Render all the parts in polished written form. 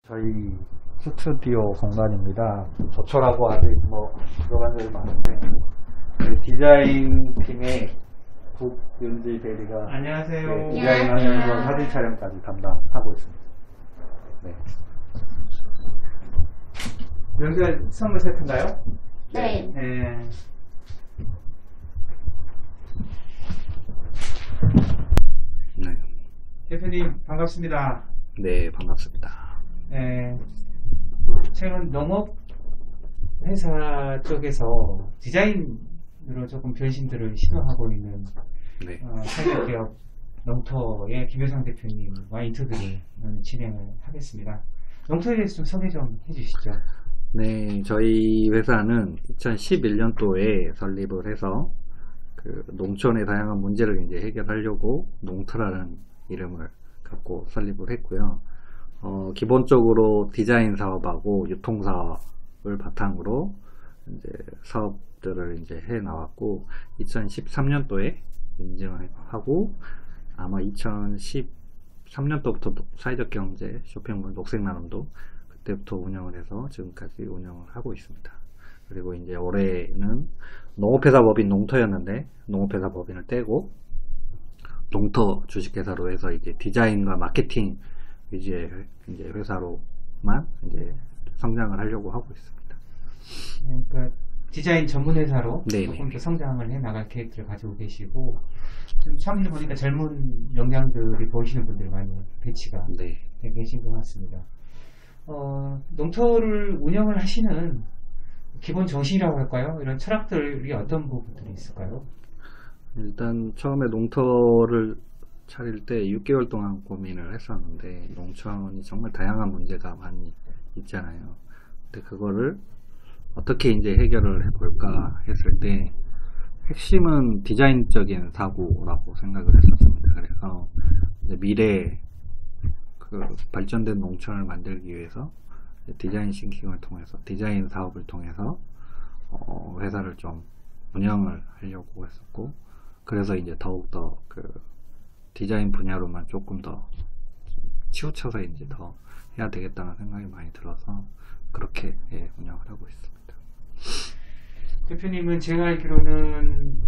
저희 스튜디오 공간입니다. 저초라고 아직 들어간 적이 많은데 저희 디자인 팀의 국윤지 대리가 안녕하세요. 디자인하면서 안녕하세요. 사진 촬영까지 담당하고 있습니다. 네. 명절 선물 세트인가요? 네. 네. 네. 대표님 반갑습니다. 네, 반갑습니다. 네. 최근 농업 회사 쪽에서 디자인으로 조금 변신들을 시도하고 있는 네. 사회적 기업 농토의 김효상 대표님과 인터뷰를 진행을 하겠습니다. 농토에 대해서 좀 소개 좀 해주시죠. 네, 저희 회사는 2011년도에 설립을 해서 농촌의 다양한 문제를 이제 해결하려고 농토라는 이름을 갖고 설립을 했고요. 기본적으로 디자인 사업하고 유통 사업을 바탕으로 이제 사업들을 이제 해 나왔고, 2013년도에 인증을 하고, 아마 2013년도부터 사회적 경제 쇼핑몰 녹색나눔도 그때부터 운영을 해서 지금까지 운영을 하고 있습니다. 그리고 이제 올해는 농업회사 법인 농토였는데 농업회사 법인을 떼고 농토 주식회사로 해서 이제 디자인과 마케팅 위주의 이제 회사로만 이제 성장을 하려고 하고 있습니다. 그러니까 디자인 전문 회사로 네네. 조금 더 성장을 해 나갈 계획들을 가지고 계시고, 좀 사무실 보니까 젊은 역량들이 보이시는 분들 많이 배치가 네. 돼 계신 것 같습니다. 농토를 운영을 하시는 기본 정신이라고 할까요? 이런 철학들이 어떤 부분들이 있을까요? 일단 처음에 농토를 차릴 때 6개월 동안 고민을 했었는데, 농촌이 정말 다양한 문제가 많이 있잖아요. 근데 그거를 어떻게 이제 해결을 해볼까 했을 때, 핵심은 디자인적인 사고라고 생각을 했었습니다. 그래서 이제 미래 발전된 농촌을 만들기 위해서 디자인 싱킹을 통해서, 디자인 사업을 통해서 회사를 좀 운영을 하려고 했었고, 그래서 이제 더욱더 디자인 분야로만 조금 더 치우쳐서 이제 더 해야 되겠다는 생각이 많이 들어서 그렇게 운영을 하고 있습니다. 대표님은 제가 알기로는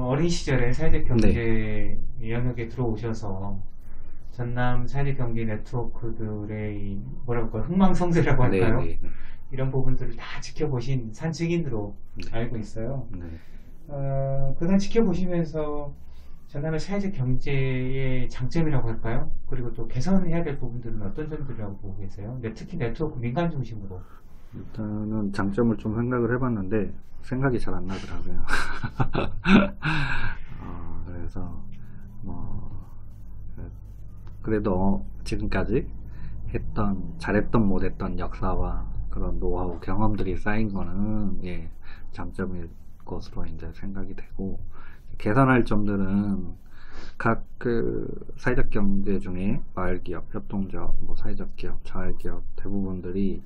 어린 시절에 사회적 경제 영역에 들어오셔서 전남 사회적 경제 네트워크들의 뭐랄까 흥망성쇠라고 할까요? 네. 이런 부분들을 다 지켜보신 산 증인으로 네. 알고 있어요. 네. 그 산 지켜보시면서 전남의 사회적 경제의 장점이라고 할까요? 그리고 또 개선해야 될 부분들은 어떤 점들이라고 보고 계세요? 근데 특히 네트워크 민간 중심으로. 일단은 장점을 좀 생각을 해봤는데 생각이 잘 안 나더라고요. 그래서 그래도 지금까지 잘했던 못했던 역사와 그런 노하우 경험들이 쌓인 거는 장점일 것으로 이제 생각이 되고, 개선할 점들은 각 사회적 경제 중에 마을기업, 협동조합, 사회적 기업, 자활기업 대부분들이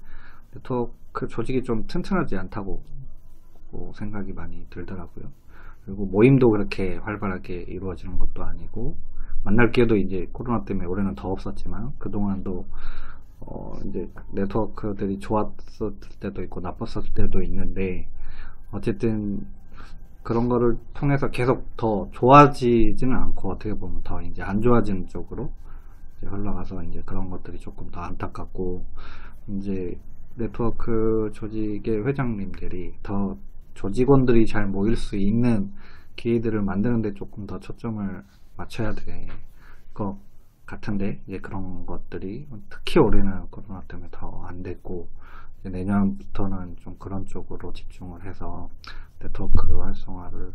네트워크 조직이 좀 튼튼하지 않다고 생각이 많이 들더라고요. 그리고 모임도 그렇게 활발하게 이루어지는 것도 아니고, 만날 기회도 이제 코로나 때문에 올해는 더 없었지만 그동안도 이제 네트워크들이 좋았을 때도 있고 나빴을 때도 있는데, 어쨌든 그런 거를 통해서 계속 더 좋아지지는 않고 어떻게 보면 더 이제 안 좋아지는 쪽으로 이제 흘러가서 이제 그런 것들이 조금 더 안타깝고, 이제 네트워크 조직의 회장님들이 더 조직원들이 잘 모일 수 있는 기회들을 만드는데 조금 더 초점을 맞춰야 될 것 같은데, 이제 그런 것들이 특히 올해는 코로나 때문에 더 안 됐고, 이제 내년부터는 좀 그런 쪽으로 집중을 해서 네트워크 활성화를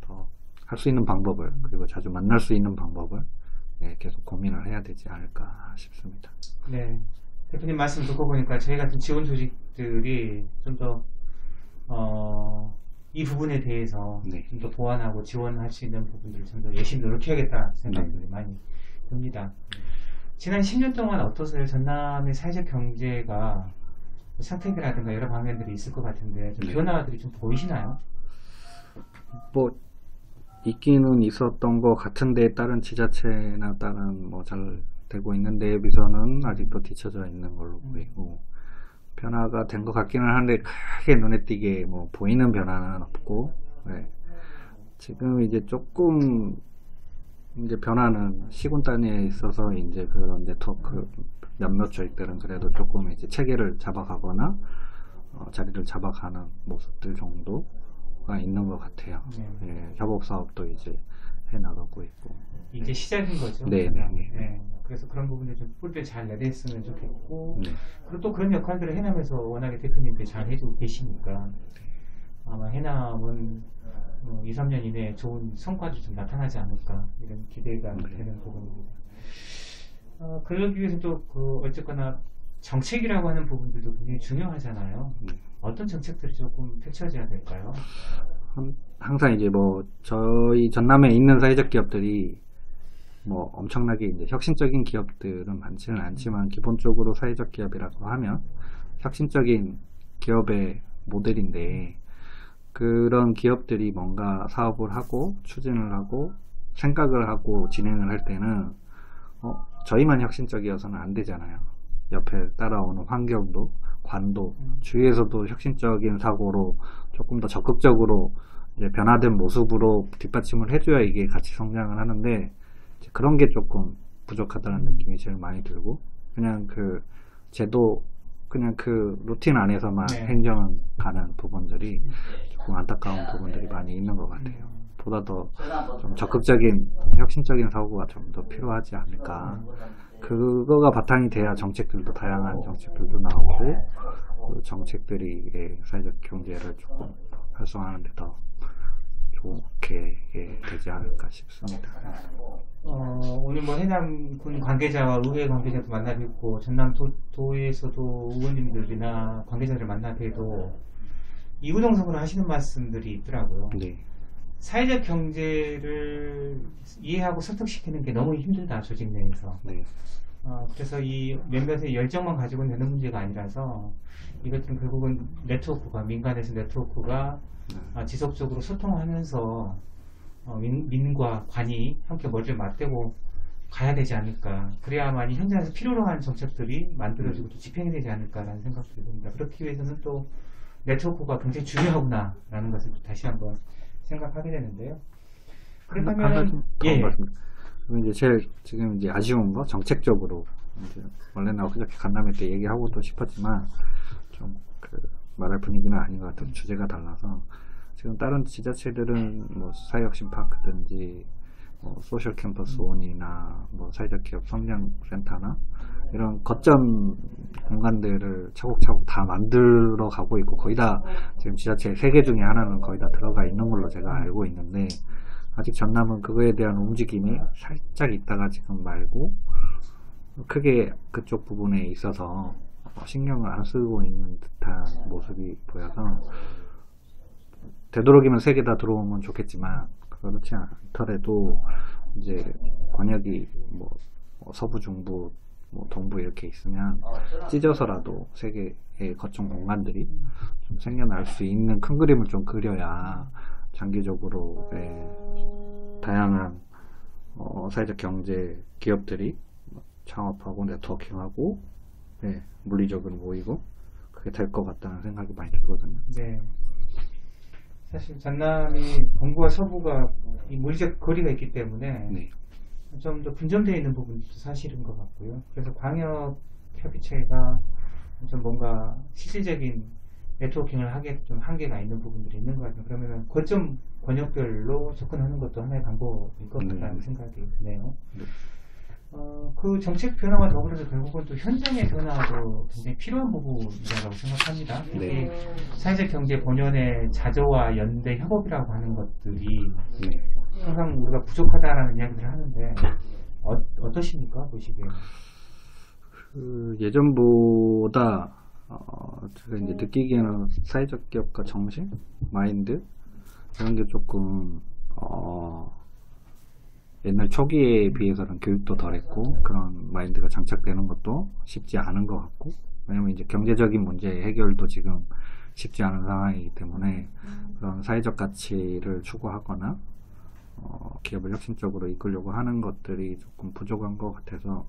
더 할 수 있는 방법을, 그리고 자주 만날 수 있는 방법을 계속 고민을 해야 되지 않을까 싶습니다. 네. 대표님 말씀 듣고 보니까 저희 같은 지원 조직들이 좀 더 이 부분에 대해서 좀 더 보완하고 지원할 수 있는 부분들을 좀 더 열심히 노력해야겠다 생각들이 많이 듭니다. 지난 10년 동안 어떠세요? 전남의 사회적 경제가 상태라든가 여러 방면들이 있을 것 같은데 좀 변화들이 좀 보이시나요? 있기는 있었던 것 같은데, 다른 지자체나 다른 잘 되고 있는 데에 비해서는 아직도 뒤쳐져 있는 걸로 보이고, 변화가 된 것 같기는 한데 크게 눈에 띄게 뭐 보이는 변화는 없고, 네. 지금 이제 조금 이제 변화는 시군 단위에 있어서 이제 그런 네트워크 몇몇 조직들은 그래도 조금 이제 체계를 잡아가거나 자리를 잡아가는 모습들 정도가 있는 것 같아요. 예, 협업 사업도 이제 해 나가고 있고. 이제 시작인 거죠. 네. 그래서 그런 부분들 좀 뿔들 잘 내댔으면 좋겠고, 네. 그리고 또 그런 역할들을 해남에서 워낙에 대표님들이 잘 해주고 계시니까 아마 해남은 2, 3년 이내에 좋은 성과도 좀 나타나지 않을까 이런 기대가 되는 부분입니다. 그러기 위해서 또 어쨌거나 정책이라고 하는 부분들도 굉장히 중요하잖아요. 어떤 정책들이 조금 펼쳐져야 될까요? 항상 이제 뭐 저희 전남에 있는 사회적 기업들이 뭐 엄청나게 이제 혁신적인 기업들은 많지는 않지만 기본적으로 사회적 기업이라고 하면 혁신적인 기업의 모델인데, 그런 기업들이 뭔가 사업을 하고 추진을 하고 생각을 하고 진행을 할 때는 저희만 혁신적이어서는 안 되잖아요. 옆에 따라오는 환경도, 관도, 주위에서도 혁신적인 사고로 조금 더 적극적으로 이제 변화된 모습으로 뒷받침을 해줘야 이게 같이 성장을 하는데, 그런 게 조금 부족하다는 느낌이 제일 많이 들고, 그냥 그 제도, 그냥 그 루틴 안에서만 행정을 가는 부분들이 조금 안타까운 부분들이 많이 있는 것 같아요. 보다 더 좀 적극적인 혁신적인 사고가 좀 더 필요하지 않을까. 그거가 바탕이 돼야 정책들도, 다양한 정책들도 나오고, 그 정책들이 사회적 경제를 조금 활성화하는 데 더 좋게 되지 않을까 싶습니다. 오늘 뭐 해남군 관계자와 의회 관계자도 만나 뵙고, 전남도에서도 의원님들이나 관계자를 만나 뵈도 이구동성으로 하시는 말씀들이 있더라고요. 네. 사회적 경제를 이해하고 설득시키는 게 너무 힘들다, 조직 내에서. 네. 그래서 이 몇몇의 열정만 가지고는 되는 문제가 아니라서, 이것들은 결국은 네트워크가, 민간에서 네트워크가 지속적으로 소통하면서 민과 관이 함께 머리를 맞대고 가야 되지 않을까. 그래야만이 현장에서 필요로 하는 정책들이 만들어지고 또 집행이 되지 않을까라는 생각도 듭니다. 그렇기 위해서는 또 네트워크가 굉장히 중요하구나 라는 것을 다시 한번 생각하게 되는데요. 그렇다면 이제 제일 지금 이제 아쉬운 거, 정책적으로 이제 원래는 엊그저께 간담회 때 얘기하고도 싶었지만 좀 말할 분위기는 아닌 것 같아요. 주제가 달라서 지금 다른 지자체들은 뭐 사회혁신파크든지 뭐 소셜 캠퍼스 온이나 뭐 사회적 기업 성장센터나 이런 거점 공간들을 차곡차곡 다 만들어 가고 있고, 거의 다 지금 지자체 3개 중에 하나는 거의 다 들어가 있는 걸로 제가 알고 있는데, 아직 전남은 그거에 대한 움직임이 살짝 있다가 지금 말고 크게 그쪽 부분에 있어서 신경을 안 쓰고 있는 듯한 모습이 보여서, 되도록이면 3개 다 들어오면 좋겠지만 그렇지 않더라도 이제 권역이 뭐 서부, 중부, 뭐 동부 이렇게 있으면 찢어서라도 3개의 거점 공간들이 좀 생겨날 수 있는 큰 그림을 좀 그려야 장기적으로 다양한 사회적 경제 기업들이 창업하고 네트워킹하고 물리적으로 모이고 그게 될 것 같다는 생각이 많이 들거든요. 네. 사실 전남이 동부와 서부가 이 물리적 거리가 있기 때문에 좀 더 분점되어 있는 부분도 사실인 것 같고요. 그래서 광역 협의체가 좀 뭔가 실질적인 네트워킹을 하기에 좀 한계가 있는 부분들이 있는 것 같아요. 그러면 거점 권역별로 접근하는 것도 하나의 방법일 것 같다는 생각이 드네요. 그 정책 변화와 더불어서 결국은 또 현장의 변화도 굉장히 필요한 부분이라고 생각합니다. 특히 사회적 경제 본연의 자조와 연대 협업이라고 하는 것들이 항상 우리가 부족하다라는 이야기를 하는데 어떠십니까, 보시기에? 예전보다 제가 이제 느끼기에는 사회적 기업가 정신, 마인드 이런 게 조금 옛날 초기에 비해서는 교육도 덜했고 그런 마인드가 장착되는 것도 쉽지 않은 것 같고, 왜냐면 이제 경제적인 문제 해결도 지금 쉽지 않은 상황이기 때문에 그런 사회적 가치를 추구하거나 기업을 혁신적으로 이끌려고 하는 것들이 조금 부족한 것 같아서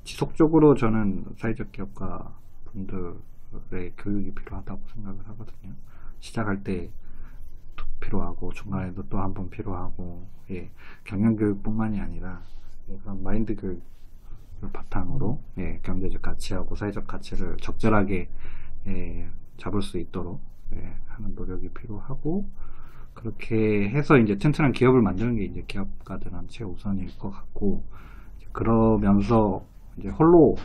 지속적으로 저는 사회적 기업가 분들의 교육이 필요하다고 생각을 하거든요. 시작할 때 필요하고 중간에도 또 한 번 필요하고 예, 경영교육뿐만이 아니라 그런 마인드 교육을 바탕으로 예, 경제적 가치하고 사회적 가치를 적절하게 예, 잡을 수 있도록 예, 하는 노력이 필요하고 그렇게 해서 이제 튼튼한 기업을 만드는 게 이제 기업가들은 최우선일 것 같고 그러면서 이제 홀로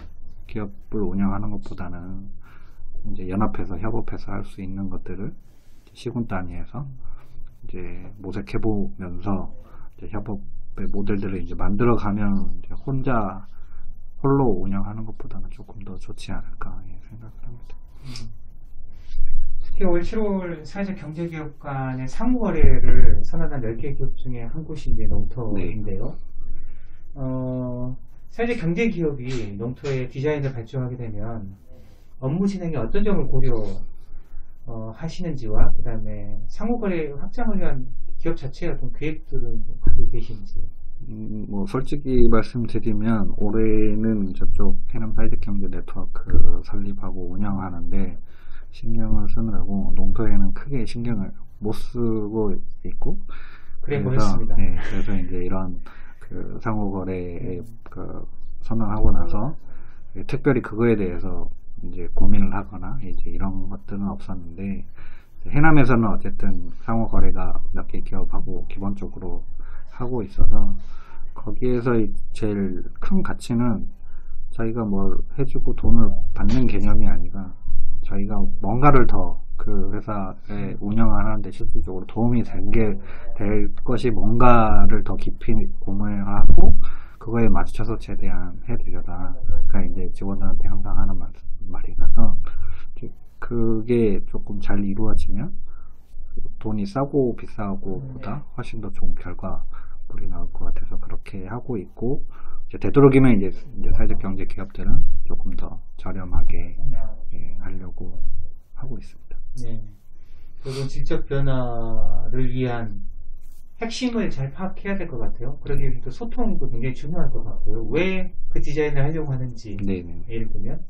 기업을 운영하는 것보다는 이제 연합해서 협업해서 할 수 있는 것들을 시군 단위에서 이제 모색해 보면서 협업의 모델들을 이제 만들어가면 이제 혼자 홀로 운영하는 것보다는 조금 더 좋지 않을까 생각을 합니다. 특히 올 7월 사회적 경제기업 간의 상호거래를 선언한 10개 기업 중에 한 곳이 이제 농토인데요. 사회적 경제기업이 농토의 디자인을 발주하게 되면 업무 진행에 어떤 점을 고려 하시는지와 그 다음에 상호거래 확장을 위한 기업 자체의 어떤 계획들은 가지고 계신지. 뭐 솔직히 말씀드리면 올해는 저쪽 해남 사회적 경제 네트워크 설립하고 운영하는데 신경을 쓰느라고 농토에는 크게 신경을 못 쓰고 있고 그래서 네, 그래서 이제 이런 그 상호거래에 그 선언하고 나서 특별히 그거에 대해서 이제 고민을 하거나 이제 이런 것들은 없었는데 해남에서는 어쨌든 상호거래가 몇 개 기업하고 기본적으로 하고 있어서 거기에서 제일 큰 가치는 저희가 뭘 해주고 돈을 받는 개념이 아니라 저희가 뭔가를 더 그 회사에 운영을 하는데 실질적으로 도움이 될 것이 뭔가를 더 깊이 고민을 하고 그거에 맞춰서 최대한 해드려라. 그러니까 이제 직원들한테 항상 하는 말이라서 그게 조금 잘 이루어지면 돈이 싸고 비싸고 보다 훨씬 더 좋은 결과물이 나올 것 같아서 그렇게 하고 있고 되도록이면 이제 사회적 경제 기업들은 조금 더 저렴하게 하려고 하고 있습니다. 네. 그리고 질적 변화를 위한 핵심을 잘 파악해야 될 것 같아요. 그러기 위해서 소통도 굉장히 중요할 것 같고요. 왜 그 디자인을 하려고 하는지 예를 들면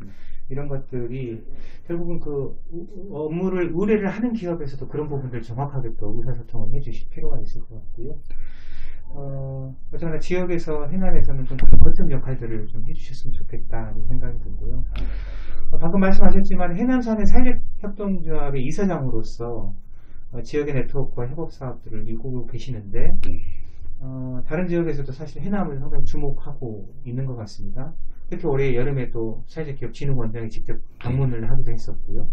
이런 것들이 결국은 그 업무를 의뢰를 하는 기업에서도 그런 부분들을 정확하게 또 의사소통을 해주실 필요가 있을 것 같고요. 어쨌거나 지역에서 해남에서는 좀 거점 역할들을 좀 해주셨으면 좋겠다는 생각이 들고요. 방금 말씀하셨지만 해남산의 사회협동조합의 이사장으로서 지역의 네트워크와 협업 사업들을 이루고 계시는데 다른 지역에서도 사실 해남을 상당히 주목하고 있는 것 같습니다. 특히 올해 여름에도 사회적 기업 진흥원장이 직접 방문을 하기도 했었고요.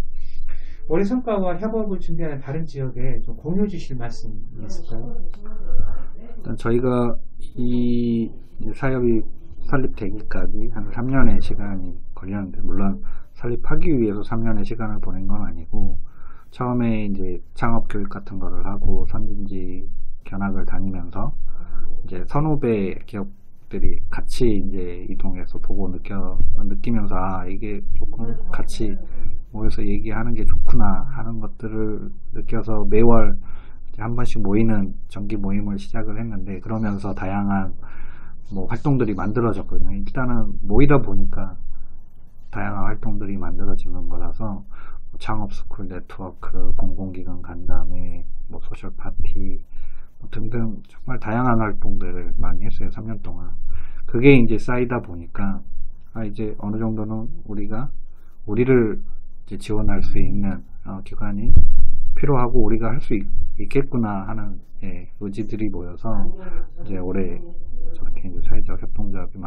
올해 성과와 협업을 준비하는 다른 지역에 좀 공유해 주실 말씀이 있을까요? 일단 저희가 이 사업이 설립되기까지 한 3년의 시간이 걸렸는데 물론 설립하기 위해서 3년의 시간을 보낸 건 아니고 처음에 이제 창업 교육 같은 거를 하고 선진지 견학을 다니면서 이제 선후배 기업들이 같이 이제 이동해서 보고 느끼면서 이게 조금 같이 모여서 얘기하는 게 좋구나 하는 것들을 느껴서 매월 이제 한 번씩 모이는 정기 모임을 시작을 했는데 그러면서 다양한 뭐 활동들이 만들어졌거든요. 일단은 모이다 보니까 다양한 활동들이 만들어지는 거라서 창업스쿨 네트워크, 공공기관 간담회, 뭐 소셜 파티 등등 정말 다양한 활동들을 많이 했어요. 3년 동안. 그게 이제 쌓이다 보니까 이제 어느 정도는 우리를 이제 지원할 수 있는 기관이 필요하고 우리가 할 수 있겠구나 하는 의지들이 모여서 이제 올해 저렇게 이제 사회적 협동조합이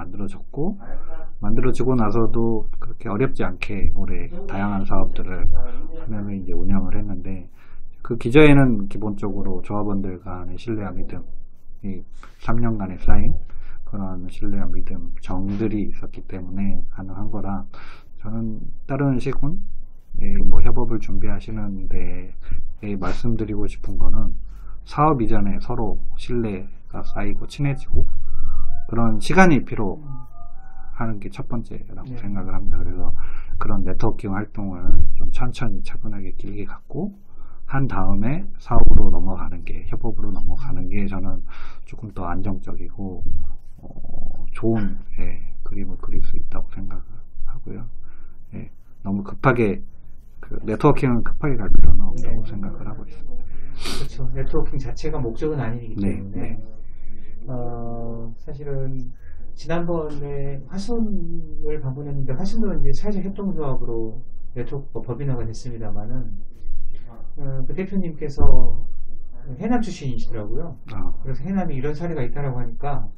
만들어지고 나서도 그렇게 어렵지 않게 올해 다양한 사업들을 하면서 이제 운영을 했는데 그 기저에는 기본적으로 조합원들 간의 신뢰와 믿음, 이 3년간에 쌓인 그런 신뢰와 믿음, 정들이 있었기 때문에 가능한 거라 저는 다른 시군 뭐 협업을 준비하시는 데에 말씀드리고 싶은 거는 사업 이전에 서로 신뢰가 쌓이고 친해지고 그런 시간이 필요하는 게 첫 번째라고 생각을 합니다. 그래서 그런 네트워킹 활동을 좀 천천히 차분하게 길게 갖고 한 다음에 사업으로 넘어가는 게, 협업으로 넘어가는 게 저는 조금 더 안정적이고 좋은 그림을 그릴 수 있다고 생각을 하고요. 너무 급하게 네트워킹은 급하게 갈 필요는 없다고 생각을 하고 있습니다. 그렇죠. 네트워킹 자체가 목적은 아니기 때문에 사실은 지난번에 화순을 방문했는데 화순도 이제 사회적 협동조합으로 네트워크가 법인화가 됐습니다만은 그 대표님께서 해남 출신이시더라고요. 그래서 해남에 이런 사례가 있다라고 하니까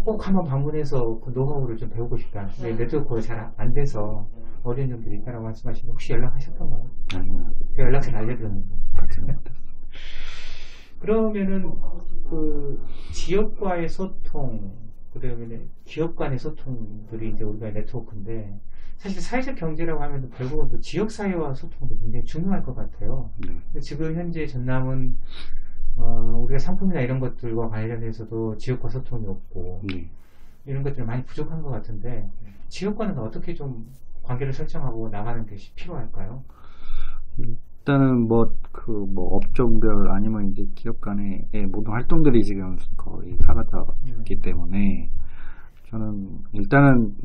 꼭 한번 방문해서 그 노하우를 좀 배우고 싶다. 근데 네트워크가 잘 안 돼서 어려운 점들이 있다라고 말씀하시는데 혹시 연락하셨던가요? 제가 연락처를 알려드렸는데. 그러면은 그 지역과의 소통, 그다음에 기업 간의 소통들이 이제 우리가 네트워크인데 사실 사회적 경제라고 하면 결국은 또 지역 사회와 소통도 굉장히 중요할 것 같아요. 근데 지금 현재 전남은 우리가 상품이나 이런 것들과 관련해서도 지역과 소통이 없고 이런 것들이 많이 부족한 것 같은데 지역과는 어떻게 좀 관계를 설정하고 나가는 것이 필요할까요? 일단은 업종별 아니면 이제 기업 간의 모든 활동들이 지금 거의 사라졌기 때문에 저는 일단은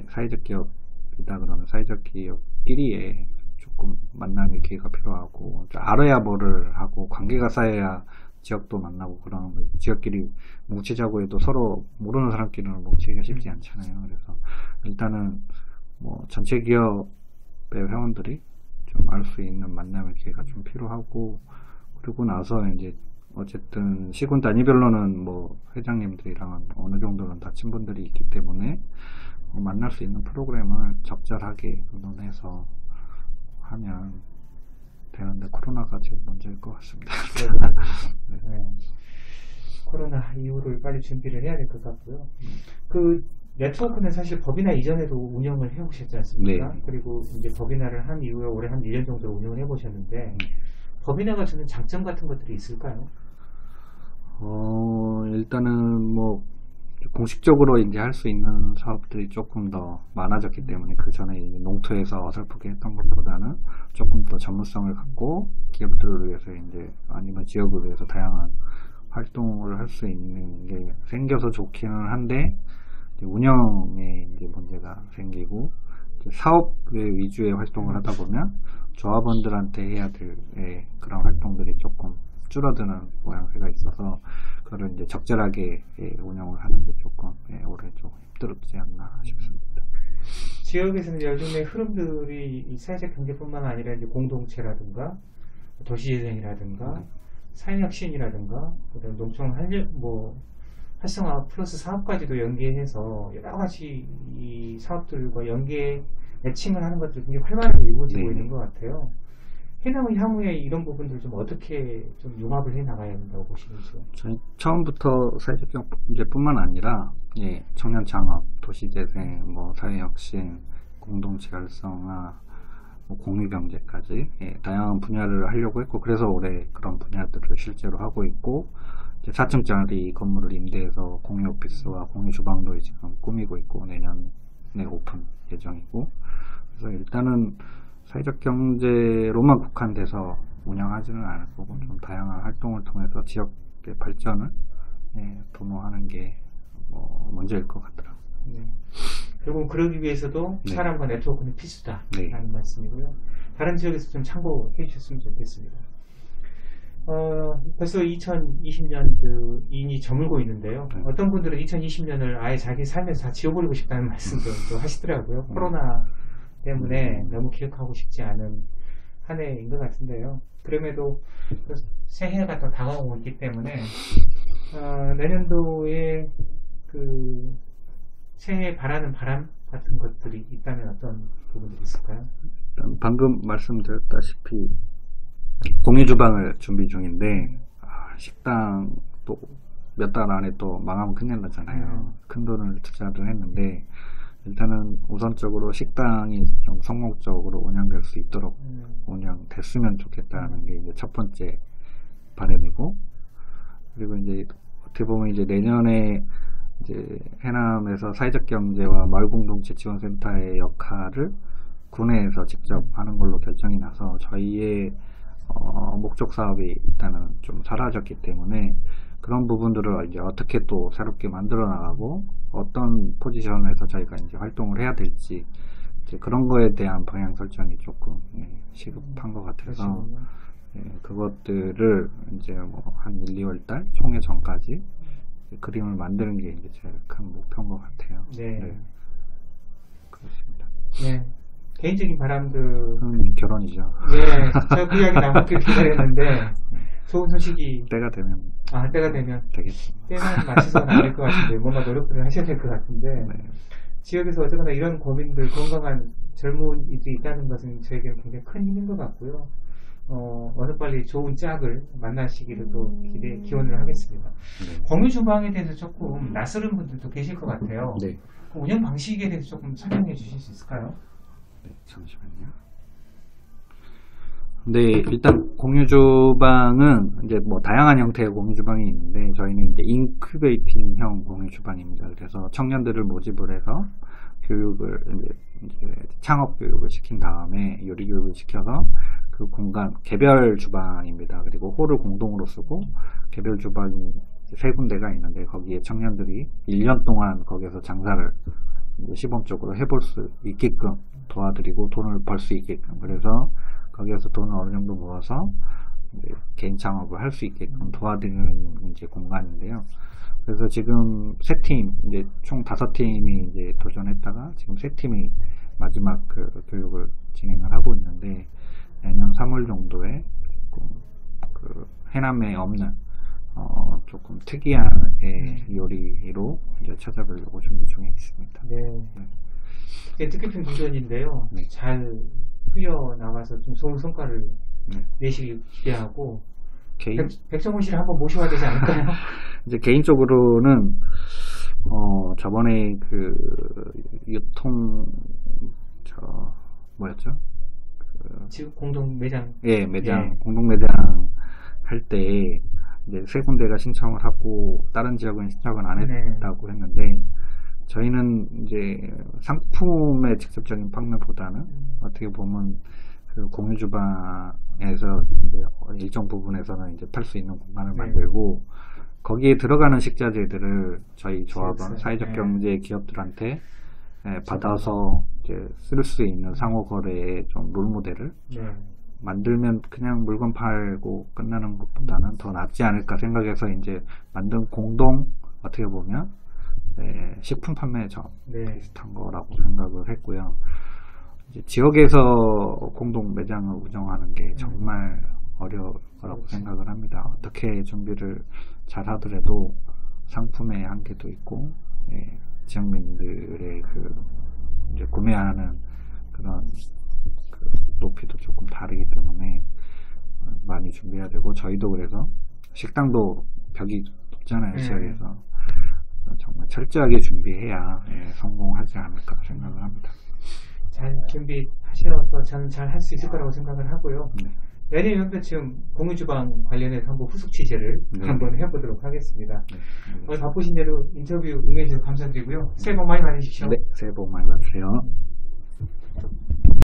사회적 기업이다 그러면 사회적 기업끼리의 조금 만남의 기회가 필요하고 알아야 뭐를 하고 관계가 쌓여야 지역도 만나고 그런 지역끼리 뭉치자고 해도 서로 모르는 사람끼리는 뭉치기가 쉽지 않잖아요. 그래서 일단은 전체 기업의 회원들이 좀 알 수 있는 만남의 기회가 좀 필요하고 그리고 나서 이제 어쨌든 시군 단위별로는 회장님들이랑 어느 정도는 다 친분들이 있기 때문에 만날 수 있는 프로그램을 적절하게 논해서 하면 되는데 코로나가 제일 먼저일 것 같습니다. 네. 코로나 이후를 빨리 준비를 해야 될 것 같고요. 그 네트워크는 사실 법인화 이전에도 운영을 해오셨지 않습니까? 네. 그리고 이제 법인화를 한 이후에 올해 한 1년 정도 운영을 해보셨는데 법인화가 주는 장점 같은 것들이 있을까요? 일단은 공식적으로 이제 할 수 있는 사업들이 조금 더 많아졌기 때문에 그 전에 농토에서 어설프게 했던 것보다는 조금 더 전문성을 갖고 기업들을 위해서 이제 아니면 지역을 위해서 다양한 활동을 할 수 있는 게 생겨서 좋기는 한데 운영에 이제 문제가 생기고 사업 위주의 활동을 하다 보면 조합원들한테 해야 될 그런 활동들이 조금 줄어드는 모양새가 있어서 그걸 이제 적절하게 운영을 하는 게 조금 올해 좀 힘들었지 않나 싶습니다. 지역에서는 요즘에 흐름들이 이 사회적 경제뿐만 아니라 이제 공동체라든가 도시재생이라든가 사회혁신이라든가 그다음 농촌 활성화 플러스 사업까지도 연계해서 여러 가지 이 사업들과 연계 매칭을 하는 것들이 굉장히 활발하게 이루어지고 있는 것 같아요. 해남은 향후에 이런 부분들을 좀 어떻게 좀 융합을 해 나가야 된다고 보시는지요? 저희 처음부터 사회적 경제뿐만 아니라 청년 창업, 도시재생, 사회혁신, 공동체 활성화, 공유경제까지 다양한 분야를 하려고 했고 그래서 올해 그런 분야들을 실제로 하고 있고 4층짜리 건물을 임대해서 공유 오피스와 공유 주방도 지금 꾸미고 있고 내년에 오픈 예정이고 그래서 일단은 사회적 경제로만 국한돼서 운영하지는 않을 거고 좀 다양한 활동을 통해서 지역의 발전을 도모하는 게 먼저일 것 같더라고요. 결국 그러기 위해서도 사람과 네트워크는 필수다라는 말씀이고요. 다른 지역에서 좀 참고해 주셨으면 좋겠습니다. 벌써 2020년이 저물고 있는데요. 어떤 분들은 2020년을 아예 자기 삶에서 다 지워버리고 싶다는 말씀도 하시더라고요. 코로나 때문에 너무 기억하고 싶지 않은 한 해인 것 같은데요. 그럼에도 새해가 또 다가오고 있기 때문에 내년도에 그 새해에 바라는 바람 같은 것들이 있다면 어떤 부분들이 있을까요? 방금 말씀드렸다시피 공유주방을 준비 중인데 식당 또 몇 달 안에 또 망하면 큰일 나잖아요. 큰 돈을 투자를 했는데 일단은 우선적으로 식당이 좀 성공적으로 운영될 수 있도록 운영됐으면 좋겠다는 게 이제 첫 번째 바람이고 그리고 이제 어떻게 보면 이제 내년에 이제 해남에서 사회적 경제와 마을공동체 지원센터의 역할을 군에서 직접 하는 걸로 결정이 나서 저희의 목적 사업이 일단은 좀 사라졌기 때문에 그런 부분들을 이제 어떻게 또 새롭게 만들어 나가고 어떤 포지션에서 저희가 이제 활동을 해야 될지 이제 그런 거에 대한 방향 설정이 조금 시급한 것 같아서 그것들을 이제 뭐 한 1, 2월 달 총회 전까지 그림을 만드는 게 이제 제일 큰 목표인 것 같아요. 네. 네. 그렇습니다. 네. 개인적인 바람들. 결혼이죠. 네. 저 그 이야기 나오길 기다렸는데, 좋은 소식이. 때가 되면. 때가 되면. 되겠습니다. 때만 맞춰서는 안 될 것 같은데, 뭔가 노력을 하셔야 될 것 같은데, 네. 지역에서 어쨌거나 이런 고민들, 건강한 젊은이들이 있다는 것은 저에게는 굉장히 큰 힘인 것 같고요. 어서 빨리 좋은 짝을 만나시기를 또 기원을 하겠습니다. 네. 공유 주방에 대해서 조금 낯설은 분들도 계실 것 같아요. 네. 그 운영 방식에 대해서 조금 설명해 주실 수 있을까요? 네, 잠시만요. 네, 일단 공유 주방은 이제 뭐 다양한 형태의 공유 주방이 있는데 저희는 이제 인큐베이팅형 공유 주방입니다. 그래서 청년들을 모집을 해서 교육을 이제 창업 교육을 시킨 다음에 요리 교육을 시켜서 그 공간 개별 주방입니다. 그리고 홀을 공동으로 쓰고 개별 주방이 세 군데가 있는데 거기에 청년들이 1년 동안 거기서 장사를 시범적으로 해볼 수 있게끔 도와드리고 돈을 벌 수 있게끔 그래서 거기에서 돈을 어느 정도 모아서 개인 창업을 할 수 있게끔 도와드리는 이제 공간인데요. 그래서 지금 세 팀, 이제 총 5팀이 이제 도전했다가 지금 세 팀이 마지막 그 교육을 진행을 하고 있는데 내년 3월 정도에 조금 그 해남에 없는 조금 특이한 요리로 이제 찾아보려고 준비 중에 있습니다. 네. 뜻깊은 도전인데요. 네. 잘 풀려 나가서 좀 좋은 성과를 내시길 기대하고 백정훈 씨를 한번 모셔야 되지 않을까요? 이제 개인적으로는 저번에 그 유통 뭐였죠? 지금 공동 매장. 예, 매장 공동 매장 할 때 이제 세 군데가 신청을 하고 다른 지역은 신청을 안 했다고 했는데 저희는 이제 상품의 직접적인 판매보다는 어떻게 보면 그 공유 주방에서 이제 일정 부분에서는 이제 팔 수 있는 공간을 만들고 거기에 들어가는 식자재들을 저희 조합원 사회적 경제 기업들한테 받아서 이제 쓸 수 있는 상호 거래의 좀 롤모델을 만들면 그냥 물건 팔고 끝나는 것보다는 더 낫지 않을까 생각해서 이제 만든 공동 어떻게 보면 식품 판매점 비슷한 거라고 생각을 했고요. 이제 지역에서 공동 매장을 운영하는 게 정말 어려울 거라고 생각을 합니다. 어떻게 준비를 잘 하더라도 상품의 한계도 있고 지역민들의 그 이제 구매하는 그런 그 높이도 조금 다르기 때문에 많이 준비해야 되고 저희도 그래서 식당도 벽이 높잖아요. 지역에서 정말 철저하게 준비해야 성공하지 않을까 생각을 합니다. 잘 준비하셔서 저는 잘 할 수 있을 거라고 생각을 하고요. 내년에도 지금 공유주방 관련해서 한번 후속 취재를 한번 해보도록 하겠습니다. 오늘 바쁘신 대로 인터뷰 응해주셔서 감사드리고요. 새해 복 많이 받으십시오. 네, 새해 복 많이 받으세요.